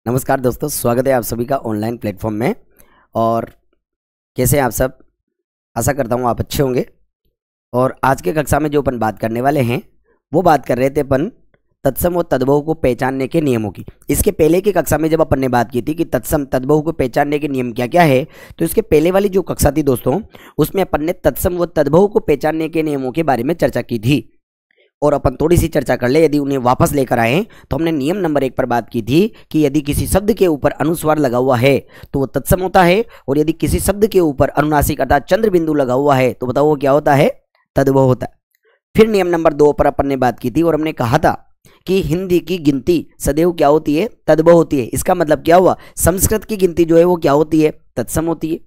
नमस्कार दोस्तों, स्वागत है आप सभी का ऑनलाइन प्लेटफॉर्म में। और कैसे हैं आप सब? आशा करता हूँ आप अच्छे होंगे। और आज के कक्षा में जो अपन बात करने वाले हैं वो बात कर रहे थे अपन तत्सम और तद्भव को पहचानने के नियमों की। इसके पहले की कक्षा में जब अपन ने बात की थी कि तत्सम तद्भव को पहचानने के नियम क्या क्या है, तो इसके पहले वाली जो कक्षा थी दोस्तों, उसमें अपन ने तत्सम व तद्भव को पहचानने के नियमों के बारे में चर्चा की थी। और अपन थोड़ी सी चर्चा कर ले, यदि उन्हें वापस लेकर आए तो हमने नियम नंबर 1 पर बात की थी कि यदि किसी शब्द के ऊपर अनुस्वार लगा हुआ है तो वो तत्सम होता है, और यदि किसी शब्द के ऊपर अनुनासिक अर्थात चंद्र बिंदु लगा हुआ है तो बताओ वो क्या होता है? तद्भव होता है। फिर नियम नंबर 2 पर अपन ने बात की थी और हमने कहा था कि हिंदी की गिनती सदैव क्या होती है? तद्भव होती है। इसका मतलब क्या हुआ? संस्कृत की गिनती जो है वो क्या होती है? तत्सम होती है।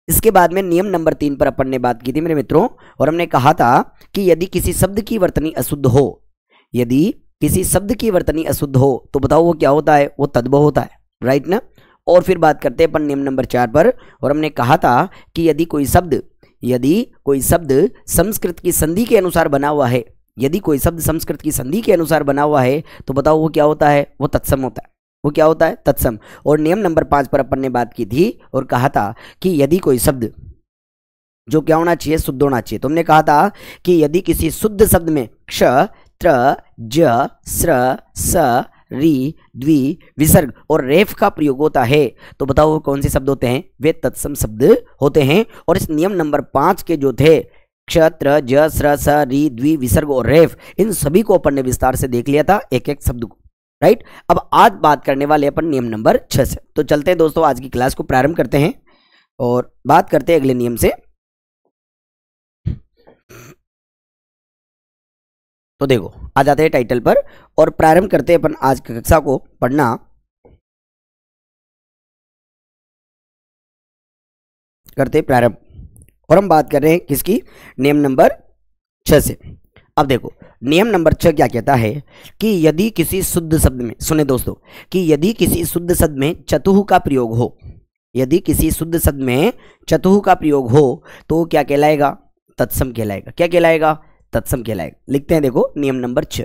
इसके बाद में नियम नंबर 3 पर अपन ने बात की थी मेरे मित्रों, और हमने कहा था कि यदि किसी शब्द की वर्तनी अशुद्ध हो, यदि किसी शब्द की वर्तनी अशुद्ध हो तो बताओ वो क्या होता है? वो तद्भव होता है, राइट ना। और फिर बात करते हैं अपन नियम नंबर 4 पर, और हमने कहा था कि यदि कोई शब्द संस्कृत की संधि के अनुसार बना हुआ है, यदि कोई शब्द संस्कृत की संधि के अनुसार बना हुआ है तो बताओ वो क्या होता है? वो तत्सम होता है। वो क्या होता है? तत्सम। और नियम नंबर 5 पर अपन ने बात की थी और कहा था कि यदि कोई शब्द जो क्या होना चाहिए? शुद्ध होना चाहिए। तुमने कहा था कि यदि किसी शुद्ध शब्द में क्ष, त्र, ज, स्र, स, री, द्वि, विसर्ग और रेफ का प्रयोग होता है तो बताओ वो कौन से शब्द होते हैं? वे तत्सम शब्द होते हैं। और इस नियम नंबर 5 के जो थे क्षत्र, ज, स्र, स, री, द्वि, विसर्ग और रेफ, इन सभी को अपन ने विस्तार से देख लिया था, एक एक शब्द को, राइट। अब आज बात करने वाले अपन नियम नंबर 6 से। तो चलते हैं दोस्तों, आज की क्लास को प्रारंभ करते हैं और बात करते हैं अगले नियम से। तो देखो, आ जाते हैं टाइटल पर और प्रारंभ करते हैं अपन आज की कक्षा को पढ़ना। करते हैं प्रारंभ, और हम बात कर रहे हैं किसकी? नियम नंबर 6 से। अब देखो, नियम नंबर 6 क्या कहता है कि यदि किसी शुद्ध शब्द में, सुने दोस्तों, कि यदि किसी शुद्ध शब्द में चतुः का प्रयोग हो, यदि किसी शुद्ध शब्द में चतुः का प्रयोग हो तो क्या कहलाएगा? तत्सम कहलाएगा। क्या कहलाएगा? तत्सम कहलाएगा। लिखते हैं, देखो नियम नंबर 6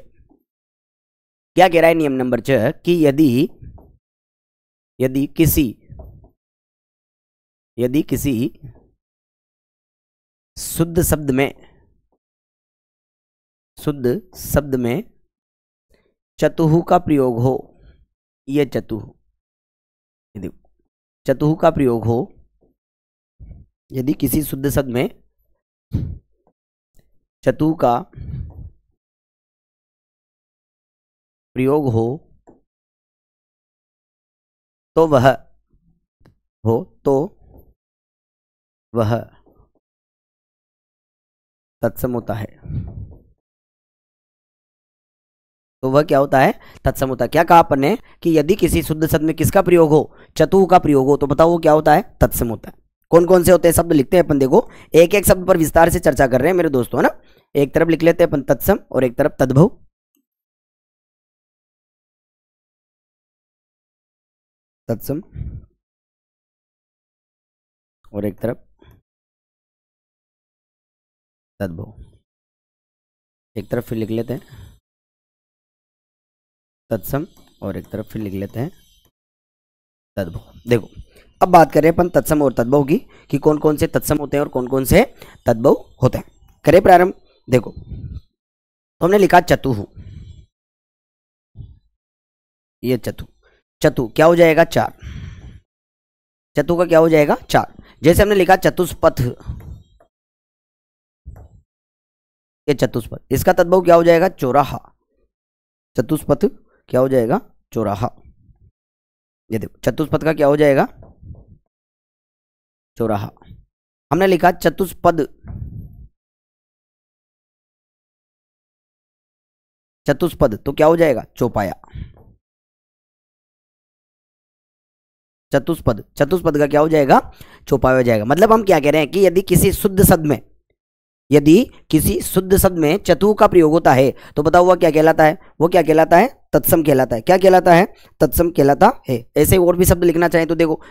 क्या कह रहा है। नियम नंबर 6 कि यदि किसी शुद्ध शब्द में चतुः का प्रयोग हो, ये चतुः, चतुः का प्रयोग हो, यदि किसी शुद्ध शब्द में चतुः का प्रयोग हो तो वह तत्सम होता है। तो वह क्या होता है? तत्सम होता है। क्या कहा अपन ने कि यदि किसी शुद्ध शब्द में किसका प्रयोग हो? चतुः का प्रयोग हो, तो बताओ वो क्या होता है? तत्सम होता है। कौन कौन से होते हैं शब्द लिखते हैं अपन। देखो, एक एक शब्द पर विस्तार से चर्चा कर रहे हैं मेरे दोस्तों, है ना। एक तरफ लिख लेते हैं अपन तत्सम और एक तरफ तद्भव। तत्सम और एक तरफ तद्भव। एक तरफ फिर लिख लेते हैं तत्सम और एक तरफ फिर लिख लेते हैं तद्भव। देखो, अब बात करें अपन तत्सम और तद्भव की कि कौन कौन से तत्सम होते हैं और कौन कौन से तद्भव होते हैं। करें प्रारंभ। देखो, तो हमने लिखा चतुः, ये चतु क्या हो जाएगा? 4। चतु का क्या हो जाएगा? 4। जैसे हमने लिखा चतुष्पथ, ये चतुष्पथ, इसका तद्भव क्या हो जाएगा? चौराहा। चतुष्पथ क्या हो जाएगा? चौराहा। ये देखो, चतुष्पथ का क्या हो जाएगा? चौराहा। हमने लिखा चतुष्पद, तो क्या हो जाएगा? चौपाया। चतुष्पद का क्या हो जाएगा? चौपाया हो जाएगा। मतलब हम क्या कह रहे हैं कि यदि किसी शुद्ध शब्द में चतुः का प्रयोग होता है तो बताओ वह क्या कहलाता है? वो क्या कहलाता है? तत्सम कहलाता है। क्या कहलाता है? तत्सम कहलाता है। ऐसे और भी शब्द लिखना चाहें तो देखो,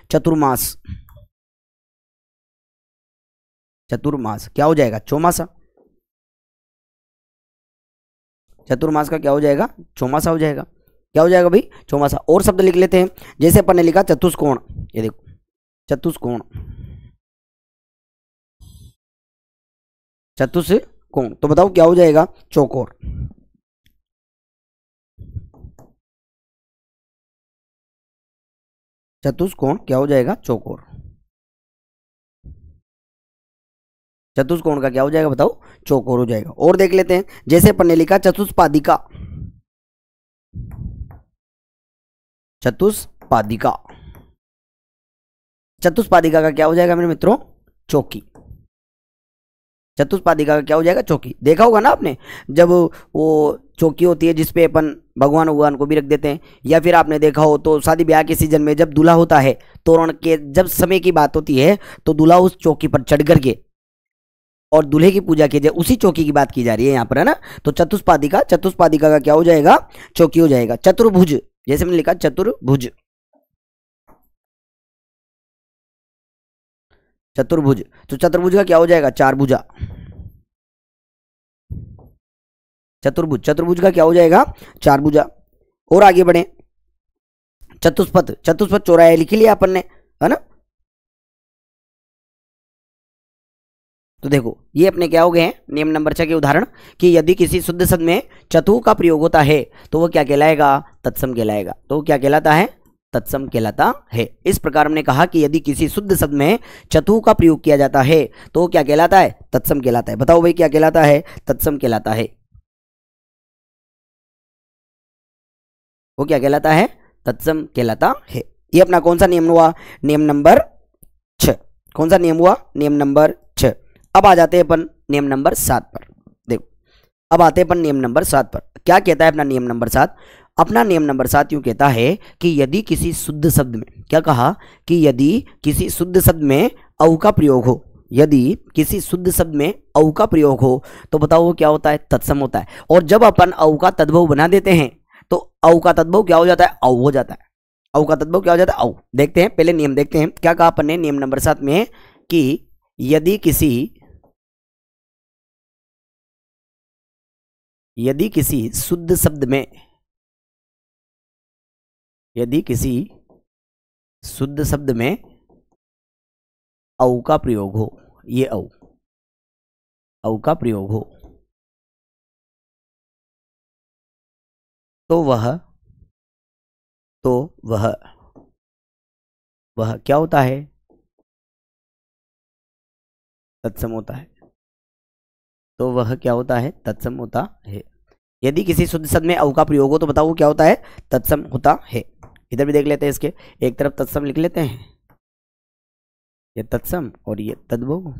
चतुर्मास क्या हो जाएगा? चौमासा। चतुर्मास का क्या हो जाएगा? चौमासा हो जाएगा। क्या हो जाएगा भाई, चौमासा। और शब्द लिख लेते हैं, जैसे अपन ने लिखा चतुष्कोण, ये देखो चतुष्कोण, चतुष्कोण, तो बताओ क्या हो जाएगा, चौकोर। चतुष्कोण क्या हो जाएगा, चौकोर। चतुष्कोण का क्या हो जाएगा बताओ, चौकोर हो जाएगा। और देख लेते हैं, जैसे अपन ने लिखा चतुष्पादिका, चतुष्पादिका, चतुष्पादिका का क्या हो जाएगा मेरे मित्रों, चौकी। चतुष्पादिका का क्या हो जाएगा, चौकी। देखा होगा ना आपने, जब वो चौकी होती है जिसपे अपन भगवान भगवान को भी रख देते हैं, या फिर आपने देखा हो तो शादी ब्याह के सीजन में जब दूल्हा होता है, तोरण के जब समय की बात होती है, तो दूल्हा उस चौकी पर चढ़ करके और दूल्हे की पूजा की जाए, उसी चौकी की बात की जा रही है यहाँ पर, है ना। तो चतुष्पादिका, चतुष्पादिका का क्या हो जाएगा, चौकी हो जाएगा। चतुर्भुज, जैसे मैंने लिखा चतुर्भुज, चतुर्भुज, तो चतुर्भुज का क्या हो जाएगा, चार भुजा। चतुर्भुज, चतुर्भुज का क्या हो जाएगा, चार भुजा। और आगे बढ़े, चतुष्पथ, चतुष्पथ चौराहे लिख लिया अपन ने, है ना। तो देखो ये अपने क्या हो गए हैं, नियम नंबर 6 के उदाहरण, कि यदि किसी शुद्ध शब्द में चतु का प्रयोग होता है तो वो क्या कहलाएगा, तत्सम कहलाएगा। तो वो क्या कहलाता है, तत्सम कहलाता है। इस प्रकार हमने कहा कि यदि किसी शुद्ध शब्द में चतु का प्रयोग किया जाता है तो वो क्या कहलाता है, तत्सम कहलाता है। बताओ भाई क्या कहलाता है, तत्सम कहलाता है। वो क्या कहलाता है, तत्सम कहलाता है। ये अपना कौन सा नियम हुआ, नियम नंबर 6। कौन सा नियम हुआ, नियम नंबर 6। अब आ जाते हैं अपन नियम नंबर 7 पर। देखो अब आते हैं अपन नियम नंबर 7 पर। क्या कहता है अपना नियम नंबर 7, अपना नियम नंबर 7 यूं कहता है कि यदि किसी शुद्ध शब्द में, क्या कहा, कि यदि किसी शुद्ध शब्द में औ का प्रयोग हो, यदि किसी शुद्ध शब्द में औ का प्रयोग हो तो बताओ वो क्या होता है, तत्सम होता है। और जब अपन औ का तद्भव बना देते हैं तो औ का तद्भव क्या हो जाता है, औ हो जाता है। औ का तद्भव क्या हो जाता है, औ। देखते हैं पहले नियम देखते हैं, क्या कहा अपन ने नियम नंबर 7 में, कि यदि किसी शुद्ध शब्द में, यदि किसी शुद्ध शब्द में औ का प्रयोग हो, ये औ का प्रयोग हो, तो वह क्या होता है, तत्सम होता है। तो वह क्या होता है, तत्सम होता है। यदि किसी शुद्ध शब्द में औ का प्रयोग हो तो बताओ वो क्या होता है, तत्सम होता है। इधर भी देख लेते हैं, इसके एक तरफ तत्सम लिख लेते हैं, ये तत्सम और ये तद्भव,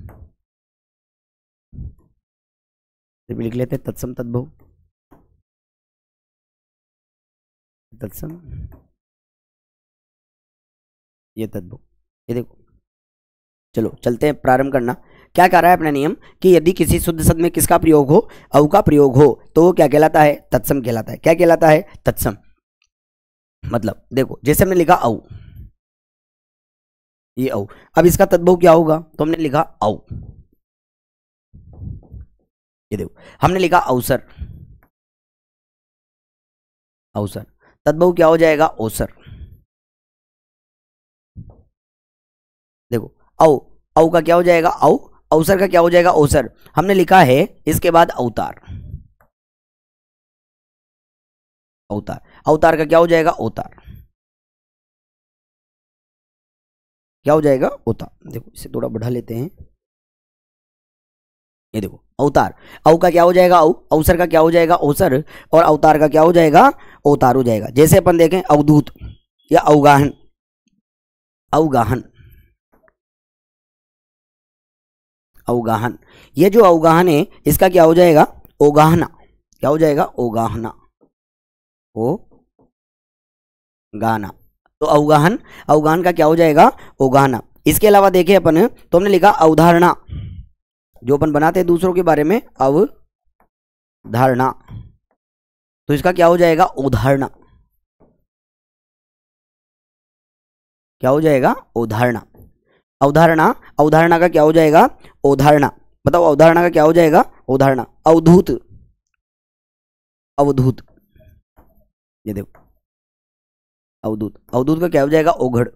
भी लिख लेते हैं तत्सम तद्भव, तत्सम ये तद्भव। ये देखो, चलो चलते हैं, प्रारंभ करना। क्या कह रहा है अपना नियम, कि यदि किसी शुद्ध शब्द में किसका प्रयोग हो, औ का प्रयोग हो, तो वो क्या कहलाता है, तत्सम कहलाता है। क्या कहलाता है, तत्सम। मतलब देखो जैसे हमने लिखा औ, ये औ, अब इसका तद्भव क्या होगा, तो हमने लिखा औ। ये देखो हमने लिखा अवसर, अवसर, तद्भव क्या हो जाएगा, अवसर। देखो औ, औ का क्या हो जाएगा, औ। अवसर का क्या हो जाएगा, अवसर। हमने लिखा है इसके बाद अवतार, अवतार, अवतार का क्या हो जाएगा, अवतार। क्या हो जाएगा, अवतार। देखो इसे थोड़ा बढ़ा लेते हैं, ये देखो अवतार, औ का क्या हो जाएगा, औ। अवसर का क्या हो जाएगा, अवसर। और अवतार का क्या हो जाएगा, अवतार हो जाएगा। जैसे अपन देखें अवधूत या अवगाहन, अवगाहन, अवगाहन, ये जो अवगाहन है इसका क्या हो जाएगा, ओगाहना। क्या हो जाएगा, ओगाहना, ओ गाना। तो अवगाहन, अवगाहन का क्या हो जाएगा, ओगाहना। इसके अलावा देखें अपन, तो हमने लिखा अवधारणा, जो अपन बनाते हैं दूसरों के बारे में, अवधारणा, तो इसका क्या हो जाएगा, उदाहरणा। क्या हो जाएगा, उदाहरणा। अवधारणा, अवधारणा का क्या हो जाएगा, अवधारणा। बताओ अवधारणा का क्या हो जाएगा, उदाहरणा। अवधूत, अवधूत, ये देखो अवधूत, अवधूत का क्या हो जाएगा? ओघड़।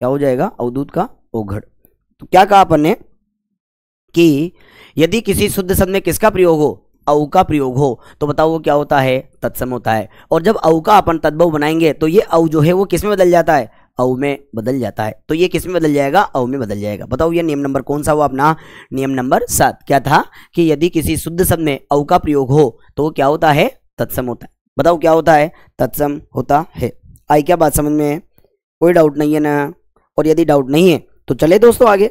क्या हो जाएगा? अवधूत का ओघड़। तो क्या कहा अपन ने कि यदि किसी शुद्ध शब्द में किसका प्रयोग हो? औ का प्रयोग हो, तो बताओ वो क्या होता है? तत्सम होता है। और जब औ का अपन तद्भव बनाएंगे तो ये औ जो है वो किस में बदल जाता है? औ में बदल जाता है। तो ये किस में बदल जाएगा? औ में बदल जाएगा। बताओ ये नियम नंबर कौन सा हुआ अपना? नियम नंबर 7। क्या था कि यदि किसी शुद्ध शब्द में औ का प्रयोग हो तो वो क्या होता है? तत्सम होता है। बताओ क्या होता है? तत्सम होता है। आई क्या बात समझ में? कोई डाउट नहीं है ना? और यदि डाउट नहीं है तो चले दोस्तों आगे।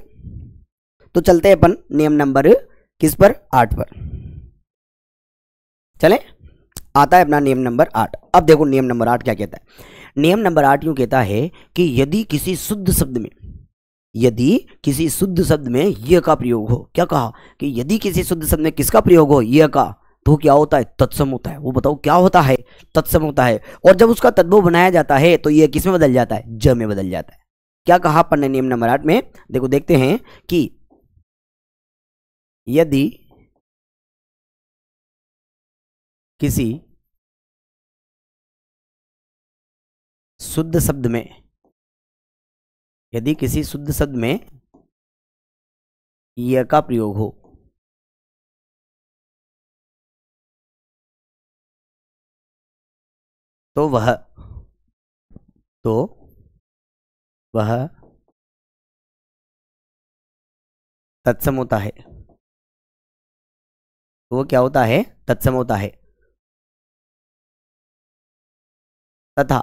तो चलते हैं अपन नियम नंबर किस पर? 8 पर। चले, आता है अपना नियम नंबर 8। अब देखो नियम नंबर 8 क्या कहता है। नियम नंबर 8 यूं कहता है कि यदि किसी शुद्ध शब्द में, यदि किसी शुद्ध शब्द में य का प्रयोग हो, क्या कहा कि यदि किसी शुद्ध शब्द में किसका प्रयोग हो? य का, तो क्या होता है? तत्सम होता है। वो बताओ क्या होता है? तत्सम होता है। और जब उसका तद्भव बनाया जाता है तो यह किस में बदल जाता है? ज में बदल जाता है। क्या कहा अपन ने नियम नंबर 8 में? देखो देखते हैं कि यदि किसी शुद्ध शब्द में, यदि किसी शुद्ध शब्द में य का प्रयोग हो तो वह तत्सम होता है। तो वो क्या होता है? तत्सम होता है। तथा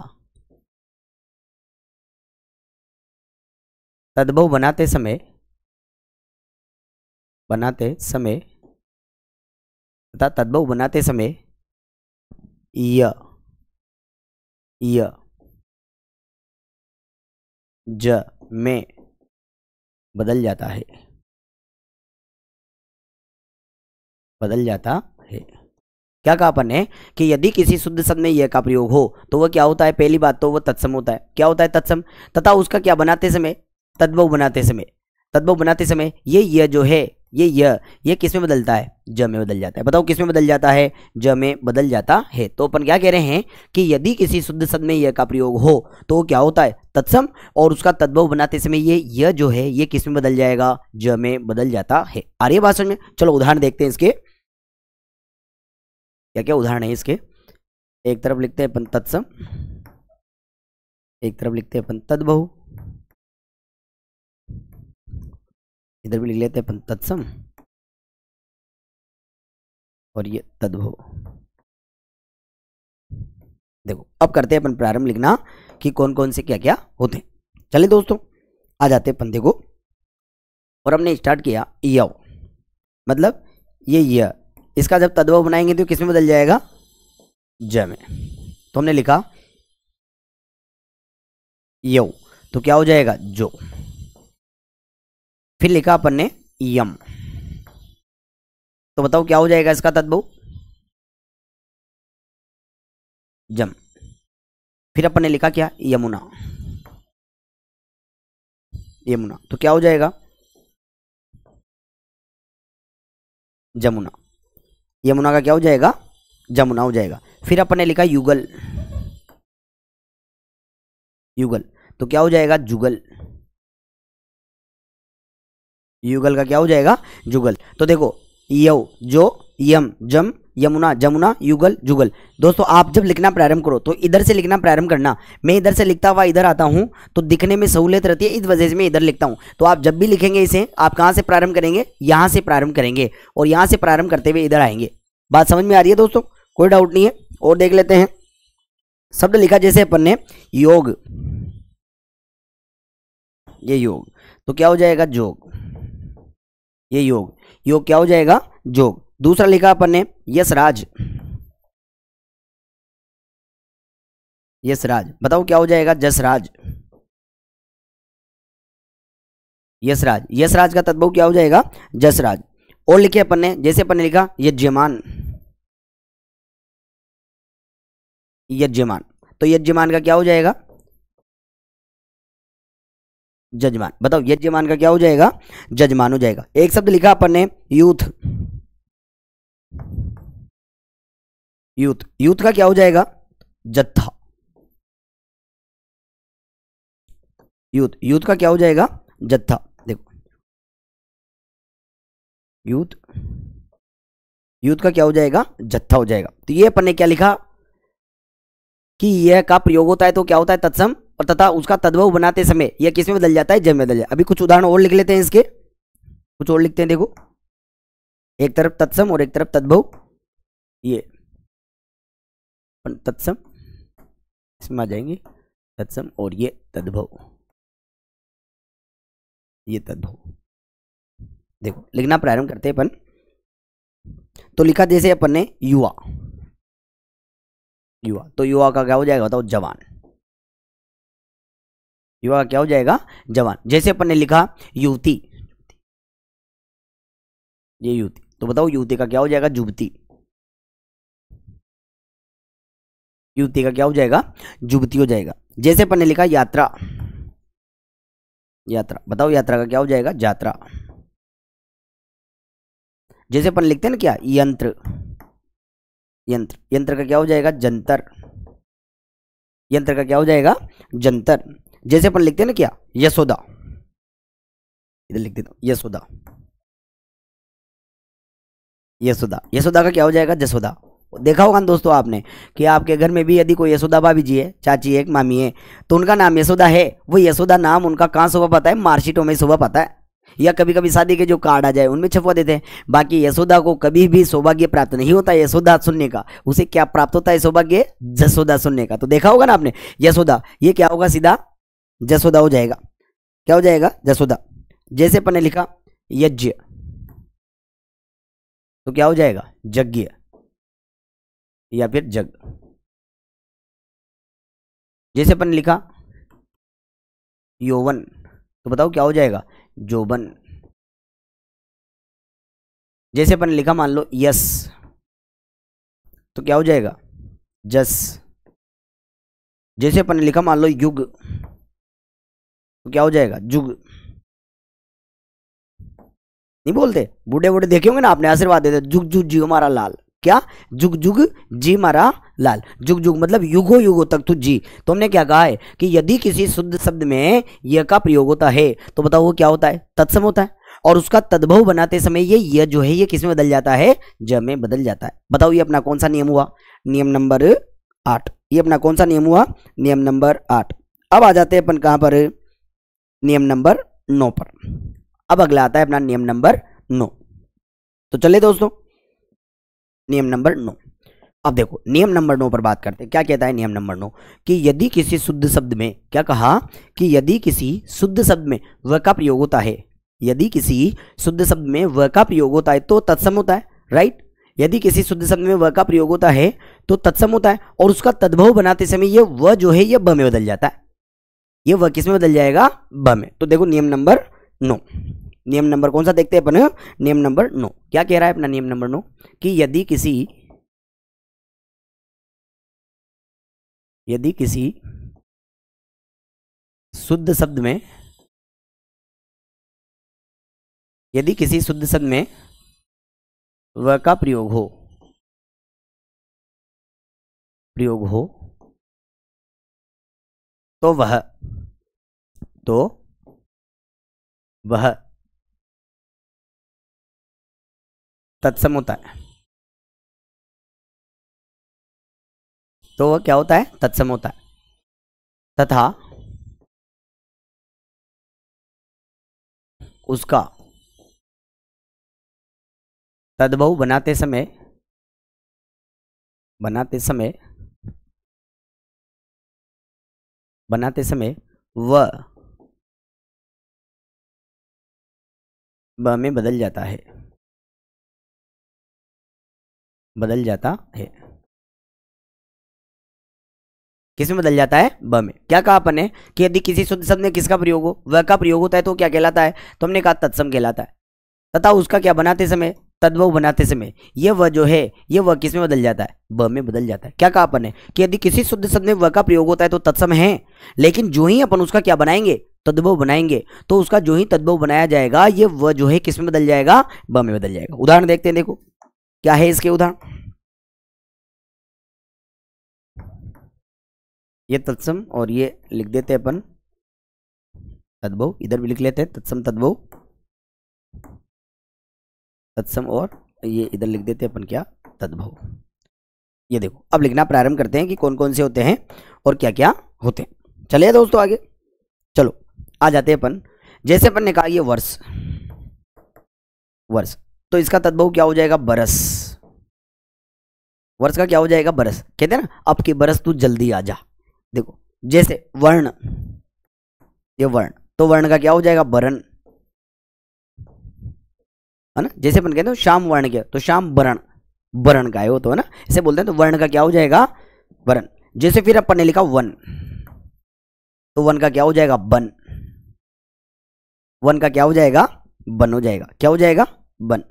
तद्भव बनाते समय तथा तद्भव बनाते समय य ज में बदल जाता है, बदल जाता है। क्या कहा अपन ने कि यदि किसी शुद्ध शब्द में यह का प्रयोग हो तो वह क्या होता है? पहली बात तो वह तत्सम होता है। क्या होता है? तत्सम। तथा उसका क्या बनाते समय? तद्भव बनाते समय, तद्भव बनाते समय ये जो है ये किस में बदलता है? ज में बदल जाता है। बताओ किस में बदल जाता है? ज में बदल जाता है। तो अपन क्या कह रहे हैं कि यदि किसी शुद्ध शब्द में यह का प्रयोग हो तो वो क्या होता है? तत्सम। और उसका तद्भव बनाते समय ये जो है ये किस में बदल जाएगा? ज में बदल जाता है। आ रही है बात समझ में? चलो उदाहरण देखते हैं इसके। क्या क्या उदाहरण है इसके? एक तरफ लिखते हैं अपन तत्सम, एक तरफ लिखते हैं अपन तद्भव, इधर भी लिख लेते हैं अपन तत्सम और ये तद्भव। देखो अब करते हैं अपन प्रारंभ लिखना कि कौन कौन से क्या क्या होते हैं। चलिए दोस्तों आ जाते हैं अपन। देखो और हमने स्टार्ट किया यव, मतलब ये इसका जब तद्भव बनाएंगे तो किस में बदल जाएगा? ज में। तो हमने लिखा यव, तो क्या हो जाएगा? जो। फिर लिखा अपन ने यम, तो बताओ क्या हो जाएगा इसका तद्भव? जम। फिर अपन ने लिखा क्या? यमुना, यमुना, तो क्या हो जाएगा? जमुना। यमुना का क्या हो जाएगा? जमुना हो जाएगा। फिर अपन ने लिखा युगल, युगल, तो क्या हो जाएगा? जुगल। युगल का क्या हो जाएगा? जुगल। तो देखो यव, जो, यम, जम, यमुना, जमुना, युगल, जुगल। दोस्तों आप जब लिखना प्रारंभ करो तो इधर से लिखना प्रारंभ करना। मैं इधर से लिखता हुआ इधर आता हूं तो दिखने में सहूलियत रहती है, इस वजह से मैं इधर लिखता हूं। तो आप जब भी लिखेंगे इसे आप कहां से प्रारंभ करेंगे? यहां से प्रारंभ करेंगे और यहां से प्रारंभ करते हुए इधर आएंगे। बात समझ में आ रही है दोस्तों? कोई डाउट नहीं है? और देख लेते हैं शब्द लिखा जैसे अपन ने योग, ये योग, तो क्या हो जाएगा? जोग। ये योग, योग क्या हो जाएगा? जोग। दूसरा लिखा अपन ने यशराज, यशराज, बताओ क्या हो जाएगा? जसराज, यशराज। यशराज का तद्भव क्या हो जाएगा? जसराज। और लिखे अपन ने जैसे अपन ने लिखा यज्ञमान, यज्ञमान, तो यज्ञमान का क्या हो जाएगा? जजमान। बताओ यज्ञमान का क्या हो जाएगा? जजमान हो जाएगा। एक शब्द लिखा अपन ने यूथ, यूथ, यूथ का क्या हो जाएगा? जत्था। यूथ, यूथ का क्या हो जाएगा? जत्था। देखो यूथ, यूथ का क्या हो जाएगा? जत्था हो जाएगा। तो ये अपन ने क्या लिखा कि यह का प्रयोग होता है तो क्या होता है? तत्सम, और तथा उसका तद्भव बनाते समय यह किस में बदल जाता है? जब में बदल जाए। अभी कुछ उदाहरण और लिख लेते हैं इसके, कुछ और लिखते हैं। देखो एक तरफ तत्सम और एक तरफ तद्भव, ये तत्सम इसमें आ जाएंगे, तत्सम और ये तद्भव, ये तद्भव। देखो लिखना प्रारंभ करते हैं अपन। तो लिखा जैसे अपन ने युवा, युवा, तो युवा का क्या हो जाएगा? बताओ जवान। युवा का क्या हो जाएगा? जवान। जैसे अपन ने लिखा युवती, ये युवती, तो बताओ युवती का क्या हो जाएगा? युवती। युवती का क्या हो जाएगा? युवती हो जाएगा। जैसे अपन ने लिखा यात्रा, यात्रा, बताओ यात्रा का क्या हो जाएगा? यात्रा। जैसे अपन लिखते हैं ना क्या? यंत्र, यंत्र, यंत्र का क्या हो जाएगा? जंतर। यंत्र का क्या हो जाएगा? जंतर। जैसे अपन लिखते हैं ना क्या? यशोदा, इधर लिख देता हूं यशोदा, यशोदा। यशोदा का क्या हो जाएगा? जसोदा। देखा होगा दोस्तों आपने कि आपके घर में भी यदि कोई यशोदा भाभी जी है, चाची है, एक मामी है, तो उनका नाम यशोदा है, वो यशोदा नाम उनका कहाँ शोभा पाता है? मार्कशीटों में शोभा पाता है, या कभी कभी शादी के जो कार्ड आ जाए उनमें छपवा देते हैं। बाकी यशोदा को कभी भी सौभाग्य प्राप्त नहीं होता यशोदा सुनने का। उसे क्या प्राप्त होता है? सौभाग्य जसोदा सुनने का। तो देखा होगा ना आपने, यशोदा, ये क्या होगा? सीधा जसोदा हो जाएगा। क्या हो जाएगा? जसोदा। जैसे अपन ने लिखा यज्ञ, तो क्या हो जाएगा? यज्ञ या फिर जग। जैसे अपन ने लिखा यौवन, तो बताओ क्या हो जाएगा? जोबन। जैसे अपन ने लिखा मान लो यस, तो क्या हो जाएगा? जस। जैसे अपन ने लिखा मान लो युग, तो क्या हो जाएगा? जुग। नहीं बोलते बूढ़े बूढ़े देखे होंगे ना आपने, आशीर्वाद देते जुग जुग जी हमारा लाल। क्या? जुग जुग जी मारा लाल। जुग जुग मतलब युगो युगो तक तू जी। तो हमने क्या कहा है कि यदि किसी शुद्ध शब्द में यह का प्रयोग होता है तो बताओ वो क्या होता है? तत्सम होता है। और उसका तद्भव बनाते समय ये यह जो है ये किस में बदल जाता है? ज में बदल जाता है। बताओ ये अपना कौन सा नियम हुआ? नियम नंबर 8। ये अपना कौन सा नियम हुआ? नियम नंबर 8। अब आ जाते हैं अपन कहां पर? नियम नंबर 9 पर। अब अगला आता है अपना नियम नंबर 9। तो चले दोस्तों नियम नंबर 9। अब देखो नियम नंबर 9 पर बात करते हैं। क्या कहता है नियम नंबर 9? कि यदि किसी शुद्ध शब्द में, क्या कहा? कि यदि किसी शुद्ध शब्द में व का प्रयोग होता है, यदि किसी शुद्ध शब्द में व का प्रयोग होता है तो तत्सम होता है, राइट? यदि किसी शुद्ध शब्द में व का प्रयोग होता है तो तत्सम होता है, और उसका तद्भव बनाते समय ये व जो है ये ब में बदल जाता है। ये व किस में बदल जाएगा? ब में। तो देखो नियम नंबर 9, नियम नंबर कौन सा देखते हैं अपन? नियम नंबर 9। क्या कह रहा है अपना नियम नंबर 9? कि यदि किसी शुद्ध शब्द में, यदि किसी शुद्ध शब्द में व का प्रयोग हो तो वह तत्सम होता है। तो वह क्या होता है? तत्सम होता है। तथा उसका तद्भव बनाते समय व ब में बदल जाता है, किस में बदल जाता है? ब में। क्या कहा अपन ने कि यदि किसी शुद्ध शब्द में किसका प्रयोग हो, व का प्रयोग होता है तो क्या कहलाता है? तो हमने कहा तत्सम कहलाता है। तथा उसका क्या बनाते समय? तद्भव बनाते समय ये व जो है ये व किस में बदल जाता है? ब में बदल जाता है। क्या कहा अपन ने कि यदि किसी शुद्ध शब्द में व का प्रयोग होता है तो तत्सम है, लेकिन जो ही अपन उसका क्या बनाएंगे? तद्भव बनाएंगे, तो उसका जो ही तद्भव बनाया जाएगा ये व जो है किस में बदल जाएगा? ब में बदल जाएगा। उदाहरण देखते हैं, देखो क्या है इसके उदाहरण। ये तत्सम और ये लिख देते हैं अपन तद्भव, इधर भी लिख लेते हैं तत्सम तद्भव, तत्सम, और ये इधर लिख देते हैं अपन क्या, तद्भव। ये देखो, अब लिखना प्रारंभ करते हैं कि कौन कौन से होते हैं और क्या क्या होते हैं। चलिए दोस्तों आगे, चलो आ जाते हैं अपन। जैसे अपन ने कहा ये वर्ष, वर्ष, तो इसका तद्भव क्या हो जाएगा, बरस। वर्ष का क्या हो जाएगा, बरस। कहते हैं ना अब की बरस तू जल्दी आ जा। देखो जैसे वर्ण, ये वर्ण, तो वर्ण का क्या हो जाएगा, बरन, है ना। जैसे अपन कहते हैं शाम वर्ण के, तो शाम बरण, बरण का है वो तो, है ना, इसे बोलते हैं। तो वर्ण का क्या हो जाएगा, वरण। जैसे फिर अपन ने लिखा वन, तो वन का क्या हो जाएगा, बन। वन का क्या हो जाएगा, बन हो जाएगा। क्या हो जाएगा, बन।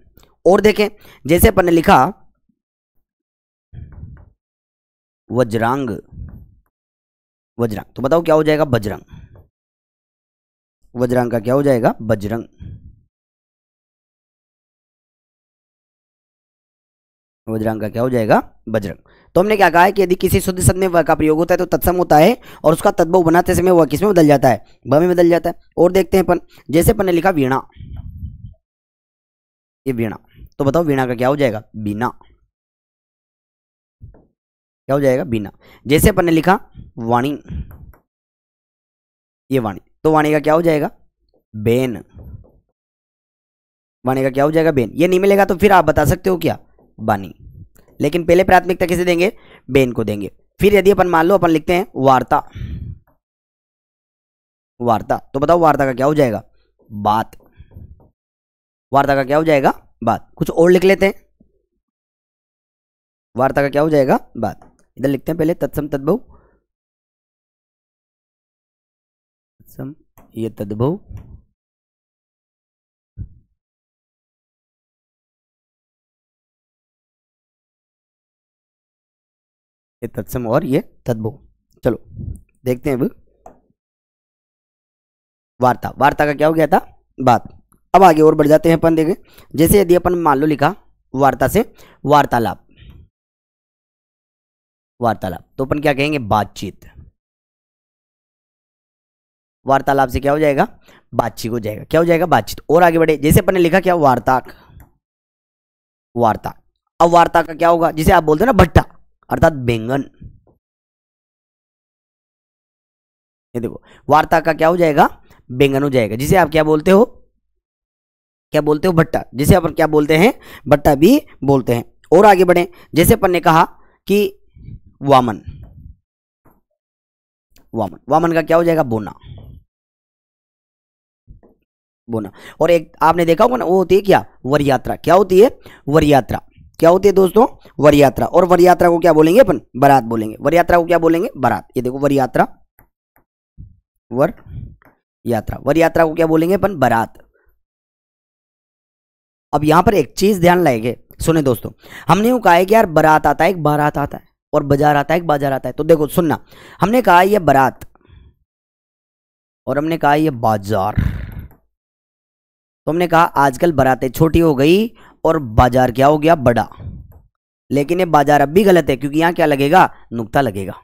और देखें जैसे अपन ने लिखा वज्रांग, वज्रांग, तो बताओ क्या हो जाएगा, बजरंग। वज्रांग का क्या हो जाएगा, बजरंग। वज्रांग का क्या हो जाएगा, बजरंग। तो हमने क्या कहा है कि यदि किसी शुद्ध शब्द में व का प्रयोग होता है तो तत्सम होता है, और उसका तद्भव बनाते समय वह किस में बदल जाता है, ब में बदल जाता है। और देखते हैं अपन, जैसे अपन ने लिखा वीणा, ये वीणा, तो बताओ वीणा का क्या हो जाएगा, बीना। क्या हो जाएगा, बीना। जैसे अपन ने लिखा वाणी, ये वाणी, तो वाणी का क्या हो जाएगा, बेन। वाणी का क्या हो जाएगा, बेन। ये नहीं मिलेगा तो फिर आप बता सकते हो क्या, बानी। लेकिन पहले प्राथमिकता किसे देंगे, बेन को देंगे। फिर यदि अपन मान लो अपन लिखते हैं वार्ता, वार्ता, तो बताओ वार्ता का क्या हो जाएगा, बात। वार्ता का क्या हो जाएगा, बात। कुछ और लिख लेते हैं, वार्ता का क्या हो जाएगा, बात। इधर लिखते हैं पहले तत्सम तद्भव, तत्सम, ये तद्भव, ये तत्सम और ये तद्भव। चलो देखते हैं अब वार्ता, वार्ता का क्या हो गया था, बात। अब आगे और बढ़ जाते हैं अपन, देखें जैसे यदि अपन मान लो लिखा वार्ता से वार्तालाप, वार्तालाप, तो अपन क्या कहेंगे, बातचीत। वार्तालाप से क्या हो जाएगा, बातचीत हो जाएगा। क्या हो जाएगा, बातचीत। और आगे बढ़े, जैसे अपन ने लिखा क्या, वार्ताक, वार्ता। अब वार्ता का क्या होगा, जिसे आप बोलते हैं ना भट्टा, अर्थात बैंगन। ये देखो वार्ता का क्या हो जाएगा, बैंगन हो जाएगा। जिसे आप क्या बोलते हो, क्या बोलते हो, भट्टा। जिसे अपन क्या बोलते हैं, भट्टा भी बोलते हैं। और आगे बढ़े, जैसे अपन ने कहा कि वामन, वामन, वामन का क्या हो जाएगा, बोना, बोना। और एक आपने देखा होगा ना, वो होती है क्या, वर यात्रा। क्या होती है, वर यात्रा। क्या होती है दोस्तों, वर यात्रा। और वर यात्रा को क्या बोलेंगे अपन, बारात बोलेंगे। वर यात्रा को क्या बोलेंगे, बारात। ये देखो वर यात्रा, वर यात्रा, वर यात्रा को क्या बोलेंगे अपन, बारात। अब यहां पर एक चीज ध्यान लाएंगे, सुने दोस्तों, हमने यूं कहा है कि यार बारात आता है, एक बारात आता है, और बाजार आता है, एक बाजार आता है। तो देखो सुनना, हमने कहा ये बारात और हमने कहा ये बाजार। तो हमने कहा आजकल बारातें छोटी हो गई और बाजार क्या हो गया, बड़ा। लेकिन ये बाजार अब भी गलत है, क्योंकि यहां क्या लगेगा, नुक्ता लगेगा।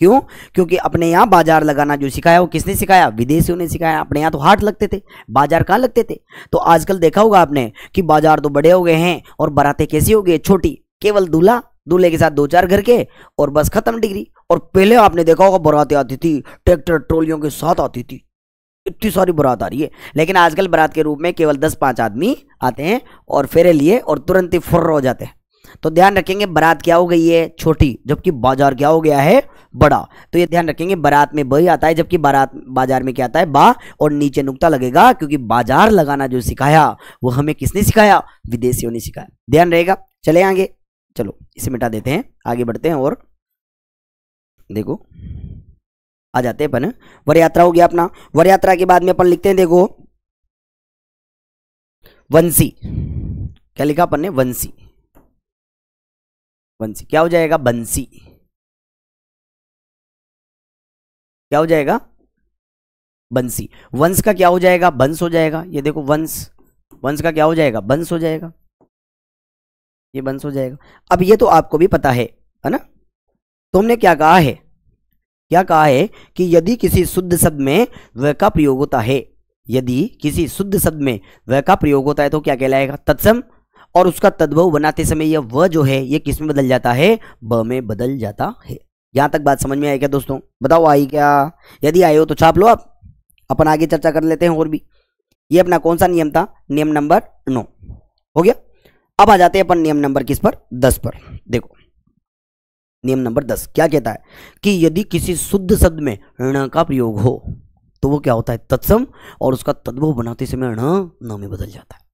क्यों, क्योंकि अपने यहाँ बाजार लगाना जो सिखाया वो किसने सिखाया, विदेशियों ने सिखाया। अपने यहाँ तो हाट लगते थे, बाजार कहाँ लगते थे। तो आजकल देखा होगा आपने कि बाजार तो बड़े हो गए हैं और बारातें कैसी हो गई, छोटी। केवल दूल्हा दूल्हे के साथ 2-4 घर के और बस खत्म डिग्री। और पहले आपने देखा होगा बारातें आती थी, ट्रैक्टर ट्रोलियों के साथ आती थी, इतनी सारी बारात आ रही है। लेकिन आजकल बारात के रूप में केवल 10-5 आदमी आते हैं और फेरे लिए और तुरंत ही फुर्र हो जाते हैं। तो ध्यान रखेंगे बारात क्या हो गई है, छोटी, जबकि बाजार क्या हो गया है, बड़ा। तो ये ध्यान रखेंगे, बारात में ब ही आता है, जबकि बाजार में क्या आता है, बा, और नीचे नुक्ता लगेगा, क्योंकि बाजार लगाना जो सिखाया वो हमें किसने सिखाया, विदेशियों ने सिखाया। ध्यान रहेगा। चले आगे, चलो इसे मिटा देते हैं, आगे बढ़ते हैं। और देखो आ जाते हैं अपन, वर यात्रा हो गया अपना। वर यात्रा के बाद में अपन लिखते हैं, देखो वंशी। क्या लिखा अपन ने, वंशी। वंशी क्या हो जाएगा, बंसी। क्या हो जाएगा, बंसी। वंश का क्या हो जाएगा, बंस हो जाएगा। ये देखो वंश, वंश का क्या हो जाएगा, बंस हो जाएगा। ये बंस हो जाएगा। अब ये तो आपको भी पता है ना। तो हमने क्या कहा है क्या कहा है कि यदि किसी शुद्ध शब्द में व का प्रयोग होता है, यदि किसी शुद्ध शब्द में व का प्रयोग होता है तो क्या कहलाएगा? तत्सम। और उसका तद्भव बनाते समय यह व जो है ये किस में बदल जाता है? ब में बदल जाता है। यहां तक बात समझ में आई क्या दोस्तों? बताओ आई क्या? यदि आई हो तो छाप लो आप, अपन आगे चर्चा कर लेते हैं और भी। ये अपना कौन सा नियम था? नियम नंबर 9 हो गया। अब आ जाते हैं अपन नियम नंबर किस पर? 10 पर। देखो नियम नंबर 10 क्या कहता है कि यदि किसी शुद्ध शब्द में ण का प्रयोग हो तो वो क्या होता है? तत्सम। और उसका तद्भव बनाते समय न में बदल जाता है।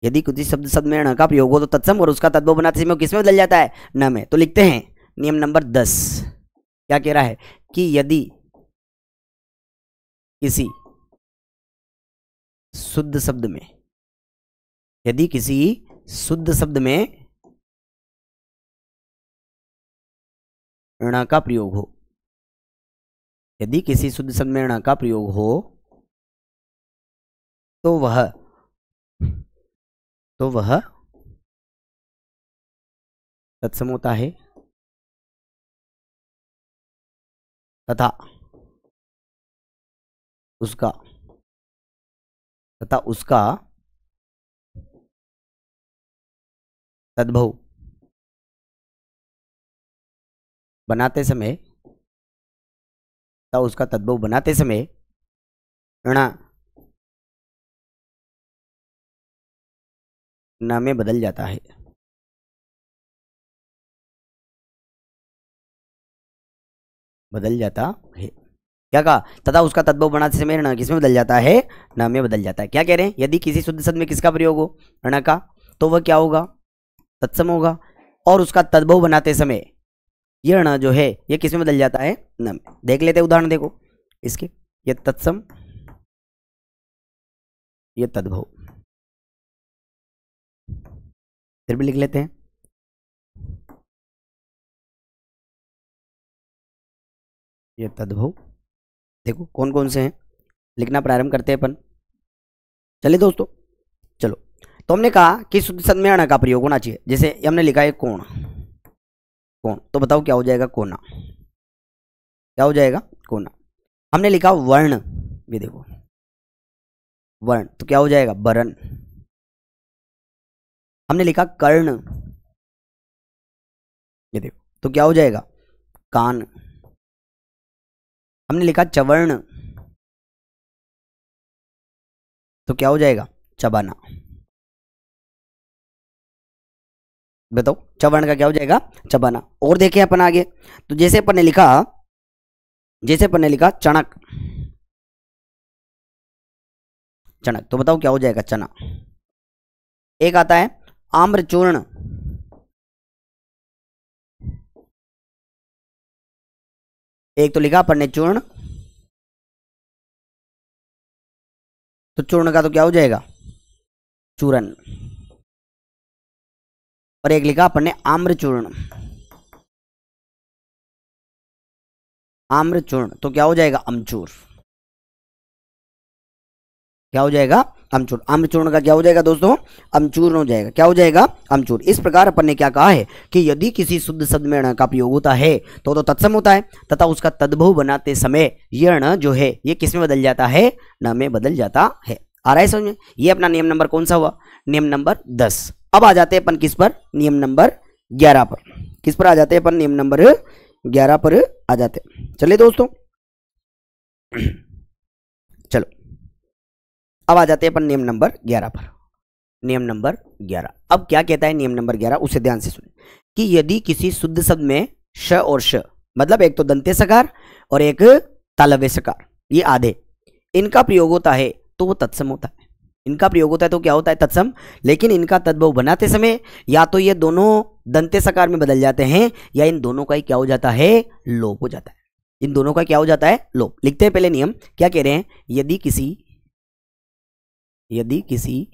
यदि किसी शब्द में ण का प्रयोग हो तो तत्सम, और उसका तद्भव बनाते समय किस में बदल जाता है? न में। तो लिखते हैं नियम नंबर 10 क्या कह रहा है कि यदि किसी शुद्ध शब्द में, यदि किसी शुद्ध शब्द में ण का प्रयोग हो, यदि किसी शुद्ध शब्द में ण का प्रयोग हो तो वह तत्सम होता है तथा उसका तद्भव बनाते समय, ण न में बदल जाता है। बदल जाता है। क्या कहा? तथा उसका तद्भव बनाते समय ण किसमें बदल जाता है? न में बदल जाता है। क्या कह रहे हैं? यदि किसी शुद्ध शब्द में किसका प्रयोग हो? ण का, तो वह क्या होगा? तत्सम होगा। और उसका तद्भव बनाते समय यह ण जो है ये किसमें बदल जाता है? न में। देख लेते हैं उदाहरण, देखो इसके। ये तत्सम, ये तद्भव। फिर भी लिख लेते हैं। ये तद्भव। देखो कौन कौन से हैं, लिखना प्रारंभ करते हैं अपन। चलिए दोस्तों, चलो। तो हमने कहा कि शुद्ध शब्द में ण का प्रयोग होना चाहिए। जैसे हमने लिखा है कोण, कोण, तो बताओ क्या हो जाएगा? कोना। क्या हो जाएगा? कोना। हमने लिखा वर्ण, ये देखो वर्ण, तो क्या हो जाएगा? बरन। हमने लिखा कर्ण, ये देखो, तो क्या हो जाएगा? कान। हमने लिखा चवर्ण, तो क्या हो जाएगा? चबाना। बताओ चवर्ण का क्या हो जाएगा? चबाना। और देखें अपन आगे, तो जैसे अपन ने लिखा चणक, चणक, तो बताओ क्या हो जाएगा? चना। एक आता है आम्रचूर्ण, एक तो लिखा अपन ने चूर्ण, तो चूर्ण का तो क्या हो जाएगा? चूरन। और एक लिखा अपन ने आम्रचूर्ण, आम्रचूर्ण, तो क्या हो जाएगा? अमचूर। क्या हो जाएगा? अमचूर। आम्रचूर्ण का क्या हो जाएगा दोस्तों? अमचूर्ण हो जाएगा। क्या हो जाएगा? अमचूर। इस प्रकार अपन ने क्या कहा है कि यदि किसी शुद्ध शब्द में ण का प्रयोग होता है तो तत्सम होता है, तथा उसका तद्भव बनाते समय यह ण जो है ये किस में बदल जाता है? न में बदल जाता है। आ रहा है समझ में? ये अपना नियम नंबर कौन सा हुआ? नियम नंबर 10। अब आ जाते हैं अपन किस पर? नियम नंबर 11 पर। किस पर आ जाते हैं अपन? नियम नंबर 11 पर आ जाते हैं। चलिए दोस्तों, चलो अब आ जाते हैं अपन नियम नंबर 11 पर। नियम नंबर 11, अब क्या कहता है नियम नंबर 11? उसे ध्यान से सुने कि यदि किसी शुद्ध शब्द में श और श, मतलब एक तो दंते सकार और एक तालव्य सकार, ये आधे, इनका प्रयोग होता है तो वो तत्सम होता है। इनका प्रयोग होता है तो क्या होता है? तत्सम। लेकिन इनका तद्भव बनाते समय या तो ये दोनों दंते सकार में बदल जाते हैं या इन दोनों का ही क्या हो जाता है? लोप हो जाता है। इन दोनों का क्या हो जाता है? लोप। लिखते हैं पहले नियम, क्या कह रहे हैं? यदि किसी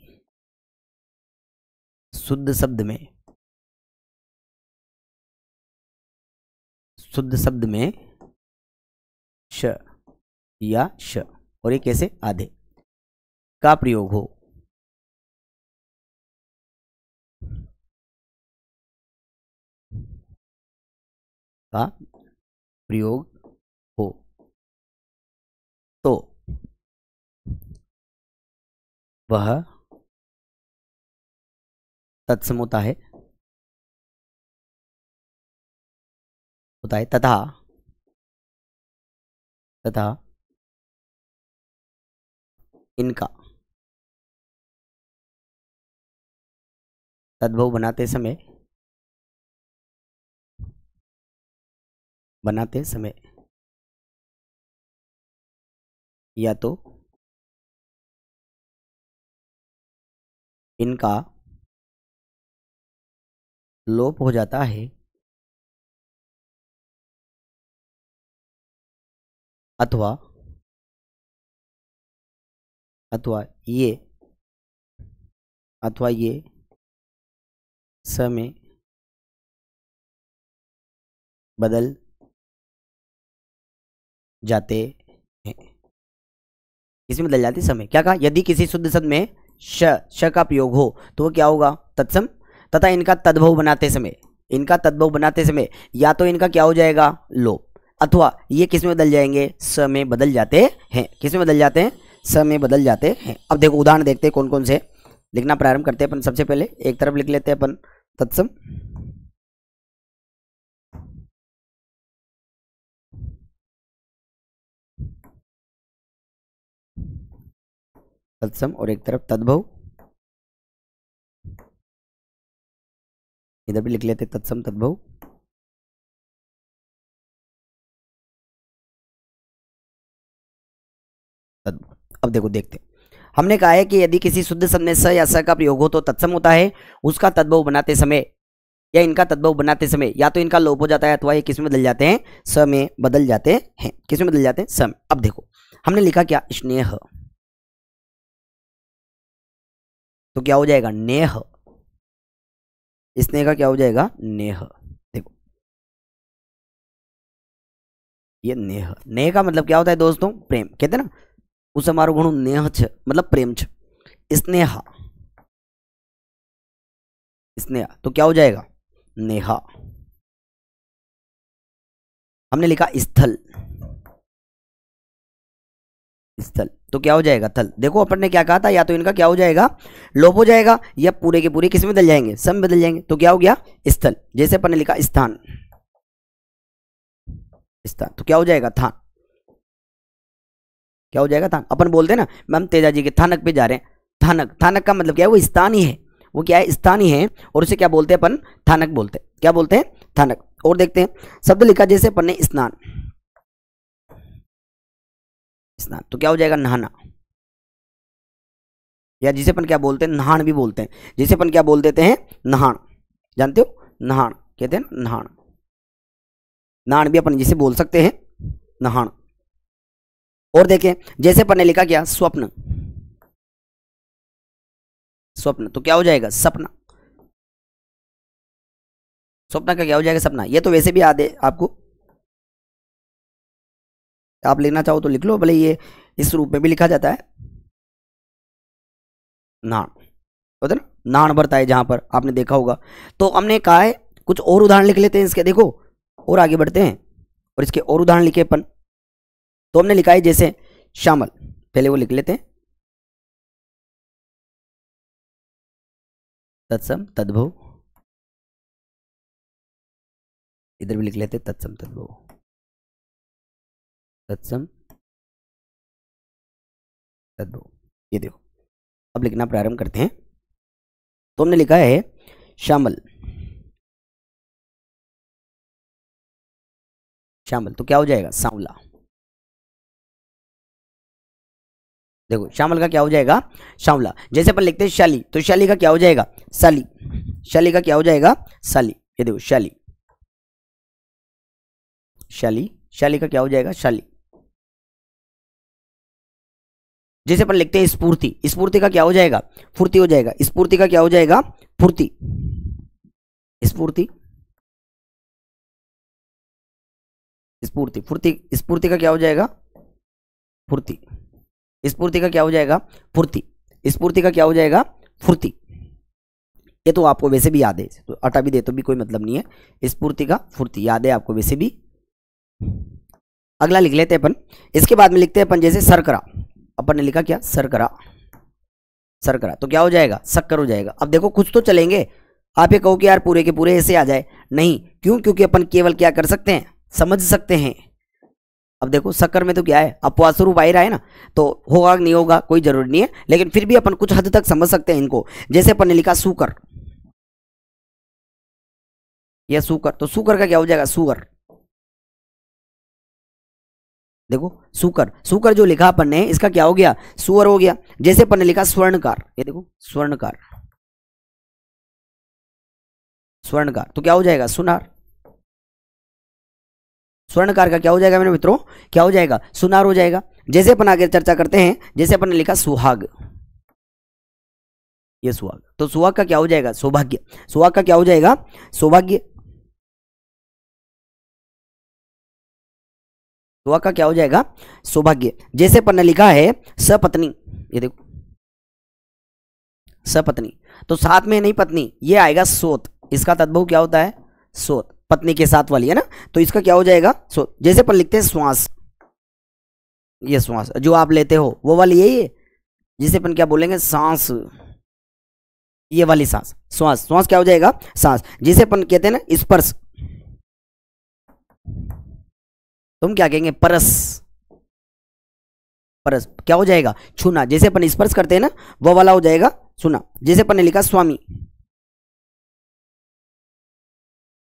शुद्ध शब्द में श या श, और ये कैसे? आधे का प्रयोग हो, का प्रयोग तो वह तत्सम होता है तथा इनका तद्भव बनाते समय या तो इनका लोप हो जाता है अथवा ये समय बदल जाते हैं। किसमें बदल जाते समय? क्या कहा? यदि किसी शुद्ध शब्द में श का प्रयोग हो तो वो क्या होगा? तत्सम। तथा इनका तद्भव बनाते समय या तो इनका क्या हो जाएगा? लोप, अथवा ये किस में बदल जाएंगे? स में बदल जाते हैं। किस में बदल जाते हैं? स में बदल जाते हैं। अब देखो उदाहरण देखते हैं कौन कौन से। लिखना प्रारंभ करते हैं अपन। सबसे पहले एक तरफ लिख लेते हैं अपन तत्सम, और एक तरफ तद्भव। इधर भी लिख लेते हैं तत्सम तद्भव। अब देखो देखते हैं। हमने कहा है कि यदि किसी शुद्ध शब्द में स या स का प्रयोग हो तो तत्सम होता है। उसका तद्भव बनाते समय या इनका तद्भव बनाते समय या तो इनका लोप हो जाता है अथवा ये किस में बदल जाते हैं? स में बदल जाते हैं। किस में बदल जाते हैं? स में। अब देखो हमने लिखा क्या? स्नेह, तो क्या हो जाएगा? नेह। स्नेह का क्या हो जाएगा? नेह। देखो ये नेह, नेह का मतलब क्या होता है दोस्तों? प्रेम। कहते हैं ना उस हमारो गुण नेह छ, मतलब प्रेम छ। स्नेहा, तो क्या हो जाएगा? नेहा। हमने लिखा स्थल, तो क्या हो जाएगा? थल। देखो अपन ने क्या कहा था? या तो इनका क्या हो जाएगा? लोप हो जाएगा या पूरे के पूरे किस में बदल जाएंगे? सब में बदल जाएंगे। तो क्या हो गया? स्थल। जैसे अपन ने लिखा स्थान, तो क्या हो जाएगा? थान। क्या हो जाएगा? थान। अपन बोलते हैं ना हम तेजा जी के थानक पे जा रहे हैं। थानक का मतलब क्या है? वो स्थान ही है। वो क्या है? स्थान ही है। और उसे क्या बोलते हैं अपन? थानक बोलते हैं। क्या बोलते हैं? थानक। और देखते हैं शब्द लिखा जैसे अपन ने स्नान, तो क्या हो जाएगा? नहाना। या जिसे अपन क्या बोलते हैं? नहान भी बोलते हैं। जिसे अपन क्या बोल देते हैं? नहान। जानते हो? नहान कहते हैं ना, नहान। नहान भी अपन जिसे बोल सकते हैं नहान। और देखें जैसे अपन ने लिखा क्या? स्वप्न, तो क्या हो जाएगा? सपना। स्वप्न का क्या हो जाएगा? सपना। ये तो वैसे भी याद है आपको, आप लिखना चाहो तो लिख लो, भले ये इस रूप में भी लिखा जाता है। नान होता है ना, नान भरता है जहां पर, आपने देखा होगा। तो हमने कहा है कुछ और उदाहरण लिख लेते हैं इसके। देखो और आगे बढ़ते हैं और इसके और उदाहरण लिखे अपन। तो हमने लिखा है जैसे शामल, पहले वो लिख लेते हैं तत्सम तद्भव। इधर भी लिख लेते हैं तत्सम तद्भव, तत्सम तद्भव। ये देखो अब लिखना प्रारंभ करते हैं। तो हमने लिखा है शामल, तो क्या हो जाएगा? सांवला। देखो शामल का क्या हो जाएगा? सांवला। जैसे अपन लिखते हैं शाली, तो शाली का क्या हो जाएगा? साली। शाली का क्या हो जाएगा? साली। ये देखो शाली, शाली का क्या हो जाएगा? शाली। जैसे अपन लिखते हैं स्फूर्ति, स्फूर्ति का क्या हो जाएगा? फुर्ती हो जाएगा। स्फूर्ति का क्या हो जाएगा? फुर्ती। स्फूर्ति, स्फूर्ति का क्या हो जाएगा? फुर्ती। स्फूर्ति का क्या हो जाएगा? फुर्ती। स्फूर्ति का क्या हो जाएगा? फुर्ती। ये तो आपको वैसे भी याद है, तो अटा भी दे तो भी कोई मतलब नहीं है। स्फूर्ति का फुर्ती याद है आपको वैसे भी। अगला लिख लेते हैं अपन। इसके बाद में लिखते हैं अपन जैसे सरकरा, अपन ने लिखा क्या, सरकरा, सरकरा, तो क्या हो जाएगा, शक्कर हो जाएगा। अब देखो कुछ तो चलेंगे, आप ये कहो कि यार पूरे के पूरे ऐसे आ जाए, नहीं, क्यों, क्योंकि अपन केवल क्या कर सकते हैं, समझ सकते हैं। अब देखो शक्कर में तो क्या है, अपवाद स्वरूप आ ही रहा है ना, तो होगा नहीं होगा कोई जरूरी नहीं है, लेकिन फिर भी अपन कुछ हद तक समझ सकते हैं इनको। जैसे अपन ने लिखा सुकर, यह सुकर, तो सुकर का क्या हो जाएगा, सुअर। देखो सुकर, सुकर जो लिखा अपन ने इसका क्या हो गया, सुअर हो गया। जैसे अपन ने लिखा स्वर्णकार, ये देखो स्वर्णकार, स्वर्णकार, तो क्या हो जाएगा, सुनार। स्वर्णकार का क्या हो जाएगा मेरे मित्रों, क्या हो जाएगा, सुनार हो जाएगा। जैसे अपन आगे चर्चा करते हैं, जैसे अपन ने लिखा सुहाग, ये सुहाग, तो सुहाग का क्या हो जाएगा, सौभाग्य। सुहाग का क्या हो जाएगा, सौभाग्य। सुहाग का क्या हो जाएगा, सौभाग्य। जैसे अपन ने लिखा है सपत्नी, ये देखो सपत्नी, तो साथ में नहीं पत्नी, ये आएगा सोत, इसका तद्भव क्या होता है, सोत, पत्नी के साथ वाली है ना, तो इसका क्या हो जाएगा, सोत। जैसे अपन लिखते हैं श्वास, ये श्वास जो आप लेते हो वो वाली यही है, जिसे अपन क्या बोलेंगे, सांस, ये वाली सांस, श्वास, श्वास क्या हो जाएगा, सांस। जिसे अपन कहते हैं ना स्पर्श, तुम क्या कहेंगे, परस, परस क्या हो जाएगा, छूना। जैसे अपन स्पर्श करते हैं ना, वो वाला हो जाएगा छूना। जैसे अपन ने लिखा स्वामी,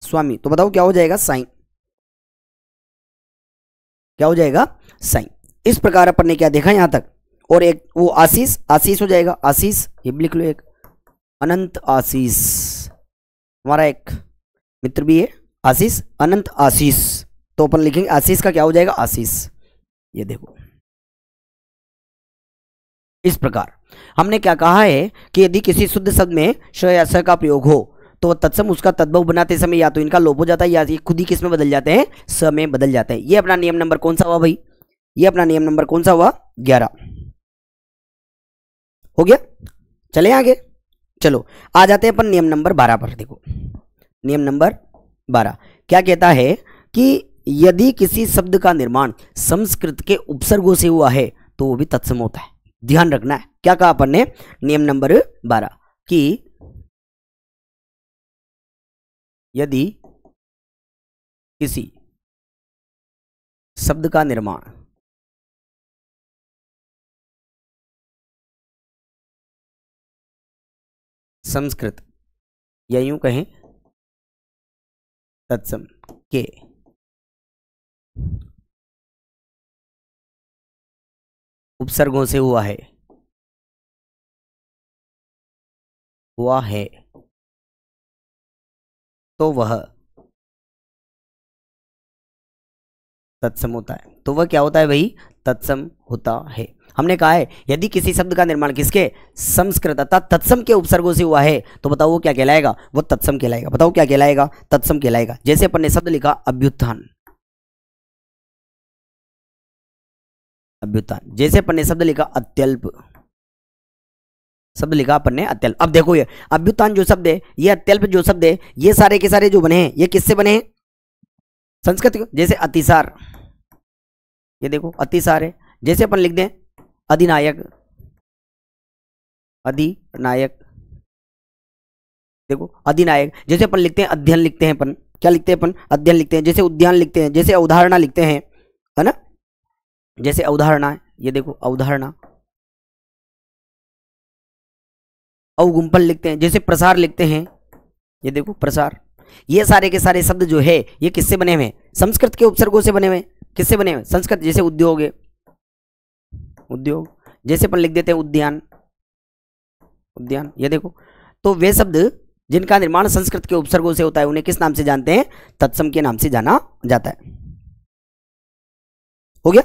स्वामी, तो बताओ क्या हो जाएगा, साईं, क्या हो जाएगा, साईं। इस प्रकार अपन ने क्या देखा यहां तक। और एक वो आशीष, आशीष हो जाएगा, आशीष, ये भी लिख लो एक, अनंत आशीष, हमारा एक मित्र भी है आशीष, अनंत आशीष, तो अपन लिखेंगे आशीष का क्या हो जाएगा, आशीष। ये देखो इस प्रकार हमने क्या कहा है कि यदि किसी शुद्ध शब्द में श या स का प्रयोग हो तो तत्सम उसका तद्भव बनाते समय या तो इनका लोप हो जाता है या ये खुद ही किस में बदल जाते हैं, स में बदल जाते हैं। ये अपना नियम नंबर कौन सा हुआ भाई, ये अपना नियम नंबर कौन सा हुआ, 11 हो गया। चले आगे, चलो आ जाते हैं अपन नियम नंबर 12 पर। देखो नियम नंबर 12 क्या कहता है कि यदि किसी शब्द का निर्माण संस्कृत के उपसर्गों से हुआ है तो वो भी तत्सम होता है। ध्यान रखना है, क्या कहा अपन ने, नियम नंबर 12 कि यदि किसी शब्द का निर्माण संस्कृत या यूं कहें तत्सम के उपसर्गों से हुआ है, हुआ है, तो वह तत्सम होता है। तो वह क्या होता है भाई, तत्सम होता है। हमने कहा है यदि किसी शब्द का निर्माण किसके, संस्कृत अर्थात तत्सम के उपसर्गों से हुआ है तो बताओ वो क्या कहलाएगा, वो तत्सम कहलाएगा। बताओ क्या कहलाएगा, तत्सम कहलाएगा। जैसे अपन ने शब्द लिखा अभ्युत्थान, अभ्युत्थान। जैसे अपन ने शब्द लिखा अत्यल्प, शब्द लिखा अपन ने अत्यल्प। अब देखो ये अभ्युत्थान जो शब्द है, ये अत्यल्प जो शब्द है, ये सारे के सारे जो बने हैं ये किससे बने हैं, संस्कृत। जैसे अतिसार, ये देखो अतिसार है। जैसे अपन लिख दें अधिनायक, अधिनायक, देखो अधिनायक। जैसे अपन लिखते हैं अध्ययन, लिखते हैं अपन, क्या लिखते हैं अपन, अध्ययन लिखते हैं। जैसे उद्यान लिखते हैं, जैसे अवधारणा लिखते हैं, है ना, जैसे अवधारणा है, ये देखो अवधारणा। अवगुंफन लिखते हैं, जैसे प्रसार लिखते हैं, ये देखो प्रसार। ये सारे के सारे शब्द जो है ये किससे बने हुए, संस्कृत के उपसर्गों से बने हुए। किससे बने हुए, संस्कृत। जैसे उद्योग है, उद्योग। जैसे अपन लिख देते हैं उद्यान, उद्यान, ये देखो। तो वे शब्द जिनका निर्माण संस्कृत के उपसर्गों से होता है उन्हें किस नाम से जानते हैं, तत्सम के नाम से जाना जाता है। हो गया।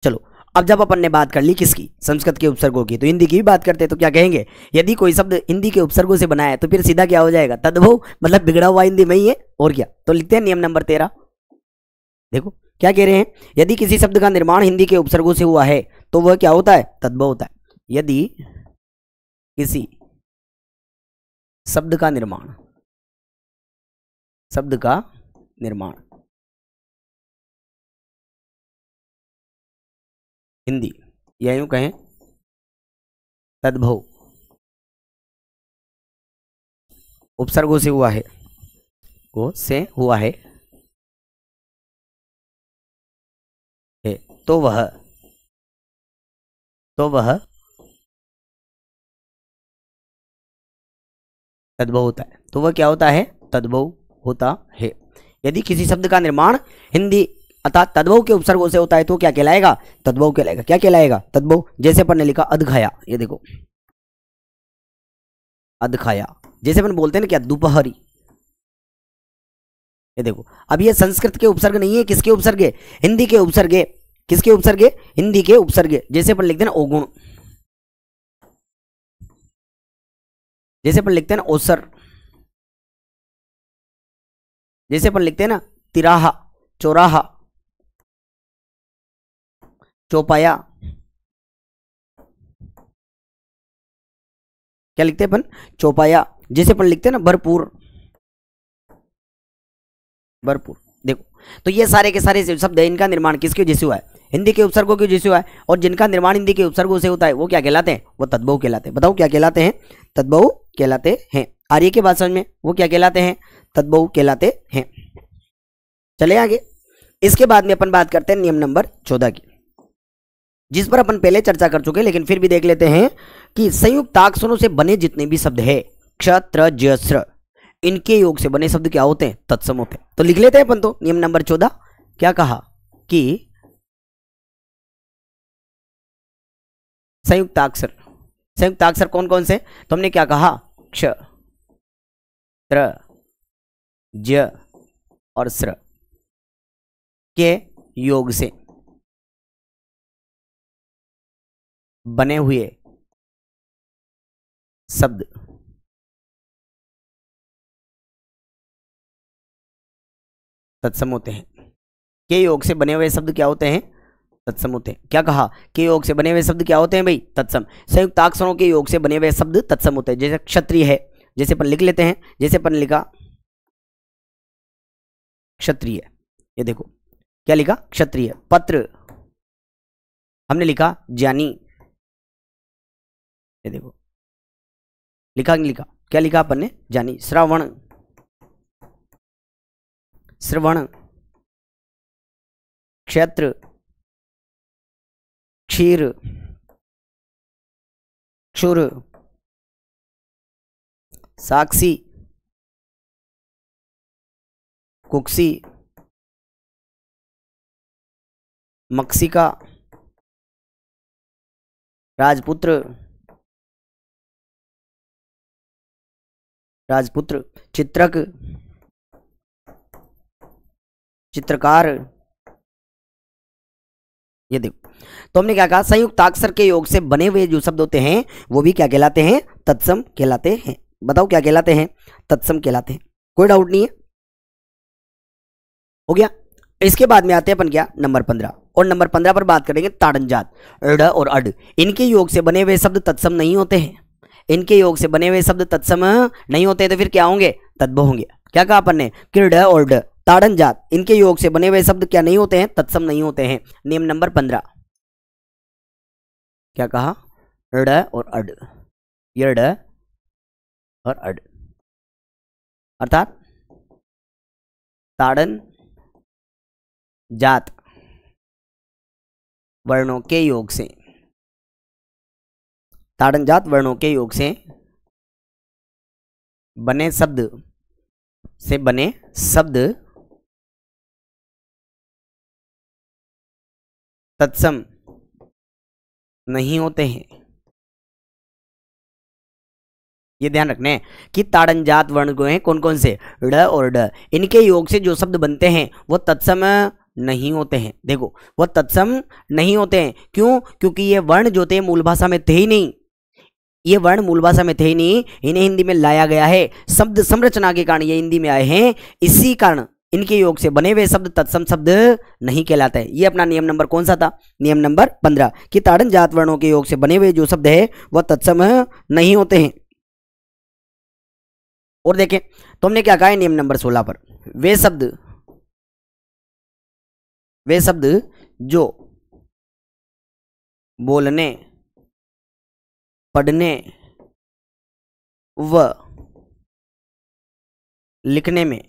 चलो अब जब अपन ने बात कर ली किसकी, संस्कृत के उपसर्गों की, तो हिंदी की भी बात करते हैं। तो क्या कहेंगे, यदि कोई शब्द हिंदी के उपसर्गों से बना है तो फिर सीधा क्या हो जाएगा, तद्भव, मतलब बिगड़ा हुआ हिंदी में ही है, और क्या। तो लिखते हैं नियम नंबर 13। देखो क्या कह रहे हैं, यदि किसी शब्द का निर्माण हिंदी के उपसर्गों से हुआ है तो वह क्या होता है, तद्भव होता है। यदि किसी शब्द का निर्माण, शब्द का निर्माण हिंदी, या यूं कहें तद्भव उपसर्गों से हुआ है, को से हुआ है, तो वह तद्भव होता है। तो वह क्या होता है? तद्भव होता है। यदि किसी शब्द का निर्माण हिंदी अर्थात तद्भव के उपसर्गों से होता है तो क्या कहलाएगा? तद्भव कहलाएगा। क्या कहलाएगा? तद्भव। जैसे अपन ने लिखा अधखाया, ये देखो अधखाया, जैसे अपन बोलते हैं ना क्या, दोपहरी, ये देखो। अब ये संस्कृत के उपसर्ग नहीं है, किसके उपसर्ग है? हिंदी के उपसर्ग है। किसके उपसर्ग है? हिंदी के उपसर्ग है। जैसे अपन लिखते हैं ना ओगुण, जैसे अपन लिखते हैं ना ओसर, जैसे अपन लिखते हैं ना तिराहा, चौराहा, चौपाया, क्या लिखते हैं अपन? चौपाया। जैसे अपन लिखते हैं ना भरपूर, भरपूर। देखो, तो ये सारे के सारे शब्द है, इनका निर्माण किसके वजह से हुआ है? हिंदी के उपसर्गों की वजह से हुआ है। और जिनका निर्माण हिंदी के उपसर्गों से होता है वो क्या कहलाते हैं? वो तद्भव कहलाते हैं। बताओ क्या कहलाते हैं? तद्भव कहलाते हैं। आ रही है की बात समझ में? वो क्या कहलाते हैं? तद्भव कहलाते हैं। चले आगे। इसके बाद में अपन बात करते हैं नियम नंबर 14 की, जिस पर अपन पहले चर्चा कर चुके हैं, लेकिन फिर भी देख लेते हैं कि संयुक्ताक्षरों से बने जितने भी शब्द है, क्ष, त्र, ज, स्र, इनके योग से बने शब्द क्या होते हैं? तत्सम होते हैं। तो लिख लेते हैं अपन तो नियम नंबर 14। क्या कहा कि संयुक्ताक्षर, संयुक्ताक्षर कौन कौन से? तो हमने क्या कहा? क्ष, त्र, ज और स्र के योग से बने हुए शब्द तत्सम होते हैं। के योग से बने हुए शब्द क्या होते हैं? तत्सम होते हैं। क्या कहा? के योग से बने हुए शब्द क्या होते हैं भाई? तत्सम। संयुक्ताक्षरों के योग से बने हुए शब्द तत्सम होते हैं। जैसे क्षत्रिय है, जैसे अपन लिख लेते हैं, जैसे अपन लिखा क्षत्रिय, ये देखो क्या लिखा? क्षत्रिय। पत्र हमने लिखा ज्ञानी, ये देखो लिखा नहीं लिखा? क्या लिखा अपन ने? ज्ञानी। श्रवण, श्रवण। क्षेत्र, क्षीर, क्षुर। साक्षी, कुक्सी, मक्षिका, राजपुत्र, राजपुत्र। चित्रक, चित्रकार, ये देखो। तो हमने क्या कहा? संयुक्ताक्षर के योग से बने हुए जो शब्द होते हैं वो भी क्या कहलाते हैं? तत्सम कहलाते हैं। बताओ क्या कहलाते हैं? तत्सम कहलाते हैं। कोई डाउट नहीं है? हो गया। इसके बाद में आते हैं अपन क्या? नंबर 15। और नंबर 15 पर बात करेंगे ताड़न जात, ड़ और अड। इनके योग से बने हुए शब्द तत्सम नहीं होते हैं। इनके योग से बने हुए शब्द तत्सम नहीं होते तो फिर क्या होंगे? तद्भव होंगे। क्या कहा अपन ने? कि ड और ड, ताड़न जात, इनके योग से बने हुए शब्द क्या नहीं होते हैं? तत्सम नहीं होते हैं। नियम नंबर 15। क्या कहा? ड़ और अड, ये ड और अड, अर्थात ताड़न जात वर्णों के योग से, ताड़न जात वर्णों के योग से बने शब्द तत्सम नहीं होते हैं। ये ध्यान रखना है कि ताड़न जात वर्ण को हैं कौन कौन से? ड़ और ड। इनके योग से जो शब्द बनते हैं वो तत्सम नहीं होते हैं। देखो, वो तत्सम नहीं होते हैं। क्यों? क्योंकि ये वर्ण जो थे मूल भाषा में थे ही नहीं। ये वर्ण मूल भाषा में थे ही नहीं, इन्हें हिंदी में लाया गया है। शब्द संरचना के कारण ये हिंदी में आए हैं। इसी कारण इनके योग से बने हुए शब्द तत्सम शब्द नहीं कहलाते हैं। ये अपना नियम नंबर कौन सा था? नियम नंबर 15 कि ताड़न जात वर्णों के योग से बने हुए जो शब्द है वह तत्सम नहीं होते हैं। और देखें तो हमने क्या कहा है नियम नंबर 16 पर? वे शब्द जो बोलने, पढ़ने व लिखने में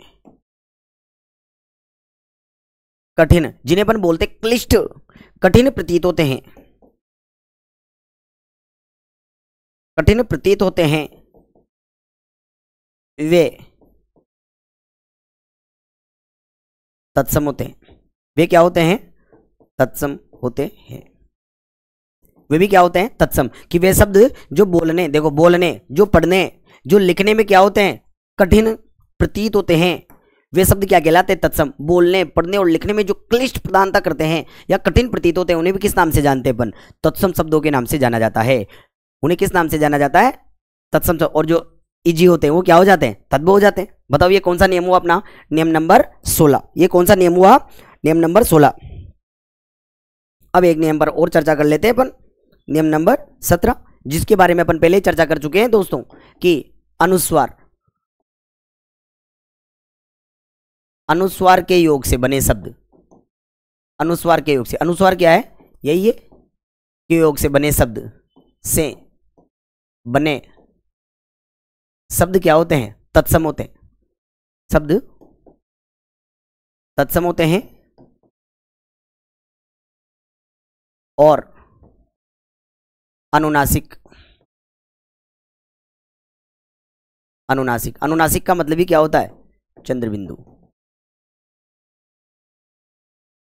कठिन, जिन्हें अपन बोलते क्लिष्ट, कठिन प्रतीत होते हैं, कठिन प्रतीत होते हैं, वे तत्सम होते हैं। वे क्या होते हैं? तत्सम होते हैं। वे भी क्या होते हैं? तत्सम। कि वे शब्द जो बोलने, देखो बोलने, जो पढ़ने, जो लिखने में क्या होते हैं? कठिन प्रतीत होते हैं, वे शब्द क्या कहलाते हैं? तत्सम। बोलने, पढ़ने और लिखने में जो क्लिष्ट प्रधानता करते हैं या कठिन प्रतीत होते हैं, उन्हें भी किस नाम से जानते हैं अपन? तत्सम शब्दों के नाम से जाना जाता है। उन्हें किस नाम से जाना जाता है? तत्सम। और जो इजी होते हैं वो क्या हो जाते हैं? तद्भव हो जाते हैं। बताओ ये कौन सा नियम हुआ अपना? नियम नंबर 16। ये कौन सा नियम हुआ? नियम नंबर 16। अब एक नियम पर और चर्चा कर लेते हैं अपन, नियम नंबर 17, जिसके बारे में अपन पहले ही चर्चा कर चुके हैं दोस्तों, कि अनुस्वार, अनुस्वार के योग से बने शब्द, अनुस्वार के योग से, अनुस्वार क्या है? यही है, के योग से बने शब्द से बने शब्द क्या होते हैं? तत्सम होते हैं। शब्द तत्सम होते हैं और अनुनासिक, अनुनासिक, अनुनासिक का मतलब ही क्या होता है? चंद्र बिंदु।